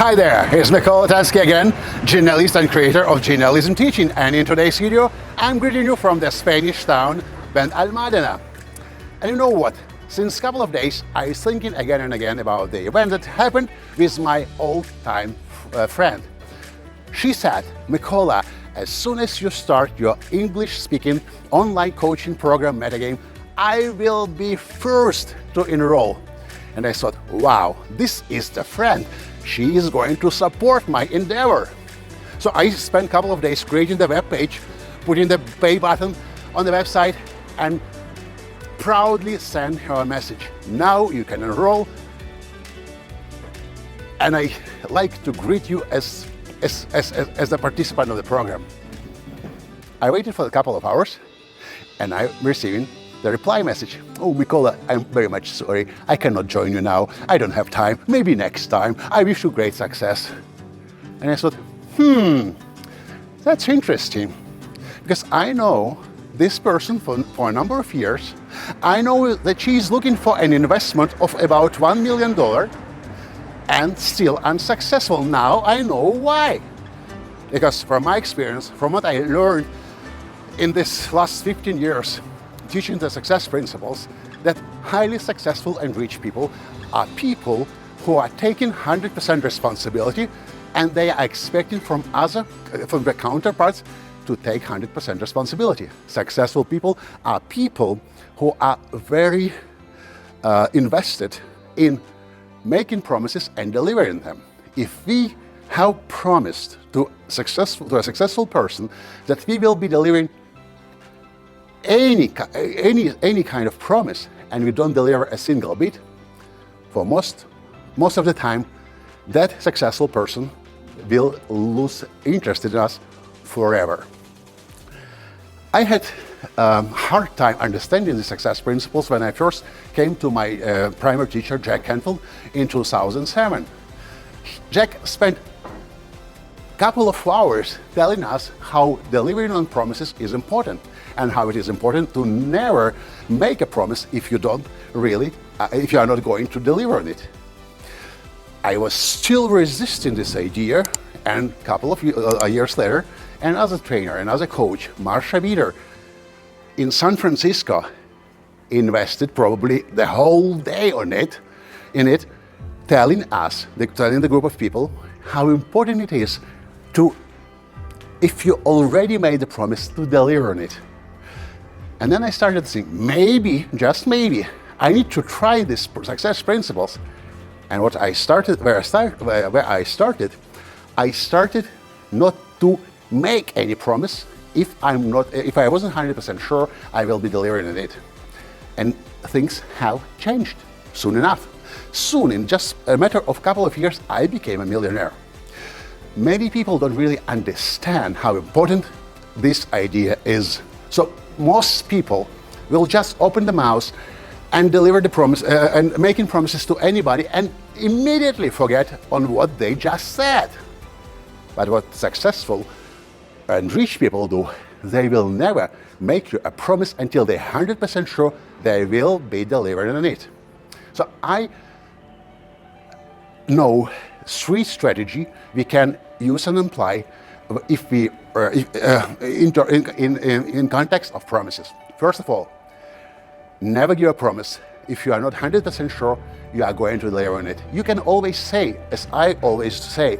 Hi there, here's Mykola Latansky again, journalist and creator of Genialism Teaching, and in today's video, I'm greeting you from the Spanish town Benalmádena. And you know what? Since a couple of days, I was thinking again and again about the event that happened with my old-time friend. She said, Mykola, as soon as you start your English-speaking online coaching program Metagame, I will be first to enroll. And I thought, wow, this is the friend. She is going to support my endeavor. So I spent a couple of days creating the web page, putting the pay button on the website, and proudly sent her a message. Now you can enroll. And I like to greet you as a participant of the program. I waited for a couple of hours, and I'm receiving the reply message. Oh, Mykola, I'm very much sorry. I cannot join you now. I don't have time. Maybe next time. I wish you great success. And I thought, that's interesting. Because I know this person for a number of years. I know that she's looking for an investment of about $1 million and still unsuccessful. Now I know why. Because from my experience, from what I learned in this last 15 years, teaching the success principles, that highly successful and rich people are people who are taking 100% responsibility, and they are expecting from the counterparts to take 100% responsibility. Successful people are people who are very invested in making promises and delivering them. If we have promised to a successful person that we will be delivering any kind of promise, and we don't deliver a single bit, for most of the time, that successful person will lose interest in us forever. I had a hard time understanding the success principles when I first came to my primary teacher, Jack Canfield, in 2007. Jack spent a couple of hours telling us how delivering on promises is important, and how it is important to never make a promise if you if you are not going to deliver on it. I was still resisting this idea, and a couple of years later, and as a trainer and as a coach, Marsha Wieder in San Francisco invested probably the whole day in it, telling the group of people how important it is to, if you already made a promise, to deliver on it. And then I started to think, maybe, just maybe, I need to try these success principles. And where I started not to make any promise if I wasn't 100% sure I will be delivering on it. And things have changed soon enough. Soon, in just a matter of a couple of years, I became a millionaire. Many people don't really understand how important this idea is. So most people will just open the mouth and deliver the promise and making promises to anybody and immediately forget on what they just said. But what successful and rich people do, they will never make you a promise until they're 100% sure they will be delivering on it. So I know three strategies we can use and apply if we in context of promises. First of all, never give a promise if you are not 100% sure you are going to deliver on it. You can always say, as I always say,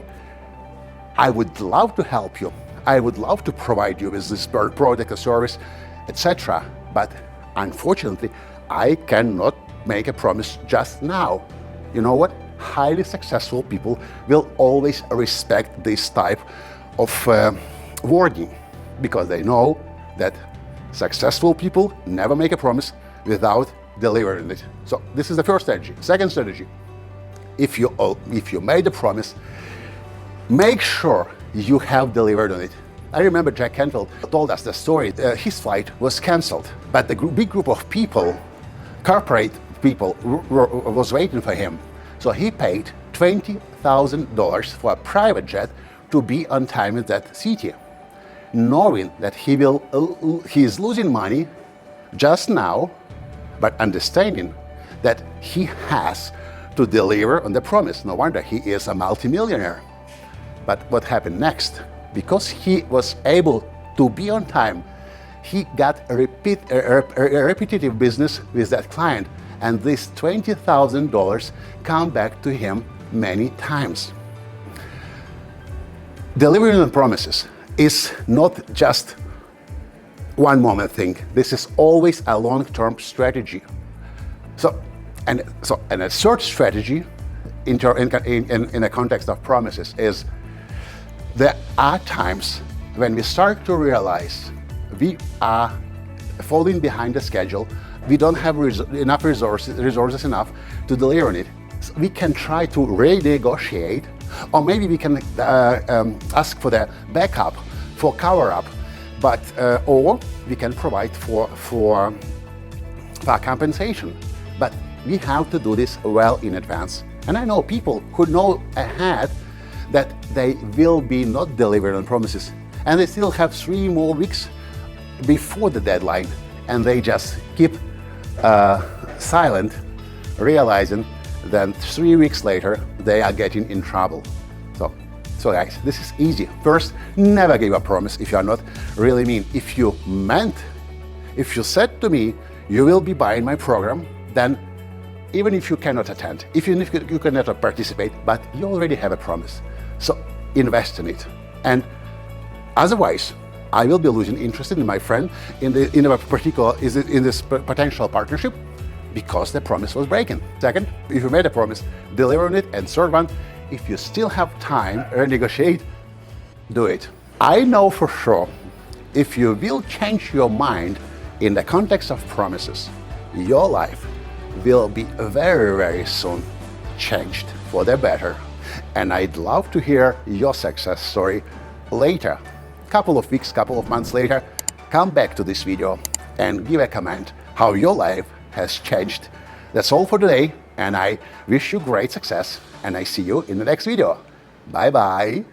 I would love to help you. I would love to provide you with this product or service, etc. But unfortunately, I cannot make a promise just now. You know what? Highly successful people will always respect this type of wording, because they know that successful people never make a promise without delivering it. So this is the first strategy. Second strategy, if you made a promise, make sure you have delivered on it. I remember Jack Canfield told us the story. His flight was cancelled, but the big group of people, corporate people, was waiting for him. So he paid $20,000 for a private jet to be on time in that city, knowing that he is losing money just now, but understanding that he has to deliver on the promise. No wonder he is a multimillionaire. But what happened next? Because he was able to be on time, he got a repetitive business with that client, and this $20,000 come back to him many times. Delivering on promises is not just one moment thing. This is always a long-term strategy. And a third strategy in the context of promises is there are times when we start to realize we are falling behind the schedule, we don't have enough resources enough to deliver on it. So we can try to renegotiate, or maybe we can ask for the backup, for cover-up, but or we can provide for compensation. But we have to do this well in advance. And I know people who know ahead that they will be not delivering on promises, and they still have 3 more weeks before the deadline, and they just keep silent, realizing that 3 weeks later they are getting in trouble. So guys, this is easy. First, never give a promise if you are not really mean. If you said to me, you will be buying my program, then even if you cannot attend, even if you cannot participate, but you already have a promise. So invest in it. And otherwise, I will be losing interest in my friend in this potential partnership because the promise was broken. Second, if you made a promise, deliver on it. And third one, if you still have time or negotiate, do it. I know for sure, if you will change your mind in the context of promises, your life will be very, very soon changed for the better. And I'd love to hear your success story later. Couple of weeks, couple of months later, come back to this video and give a comment how your life has changed. That's all for today, and I wish you great success, and I see you in the next video. Bye-bye.